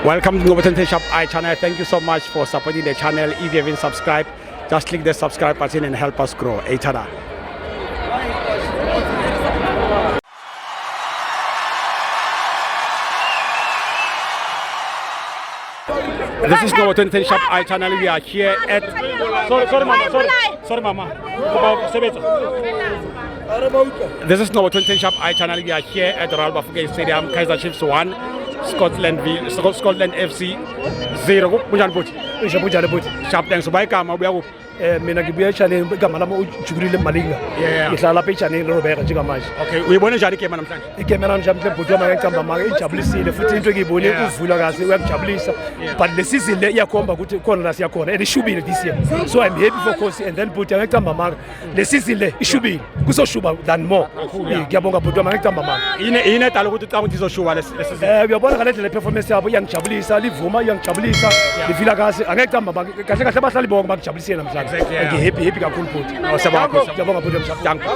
Welcome to Ngobatente Shop I channel. Thank you so much for supporting the channel. If you haven't subscribed, just click the subscribe button and help us grow. A channel. This is Ngobatente Shop I channel. We are here at sorry mama. This is Ngobatente Shop I channel. We are here at Royal Bafokeng Stadium, Kaizer Chiefs 1, Scotland FC 0. Bunjani buti? Bunjani buti? Sharp thanks. Ubuya igama ubuya kuphi? Mina ngibuya echannel igama lami uJubilile Malinga. Ngihlala lapha echannel Robert njengamanje. Okay, uyibona njani igame namhlanje? Igame namhlanje bhuti wami ngicamba manje ijabulisile futhi into engiyibone ukuvula kahle uyakujabulisa. But le season le iyakhomba ukuthi khona la siyakhona and ishubile this year. So I'm happy for Khosi and then bhuti ngicamba manje le season le ishubile. Kuzoshuba than more. Ngiyabonga bhuti wami ngicamba manje. Yini edala ukuthi ucanga ukuthi izoshuba le season? Uyabona ngale le performance yabo iyangijabulisa, livuma iyangijabulisa. Ngifila kahle angicamba manje kahle kahle abahlali bonke bangijabulisile namhlanje. Happy kakhulu bhuti. Awusabonga. Ngiyabonga bhuti. Danke.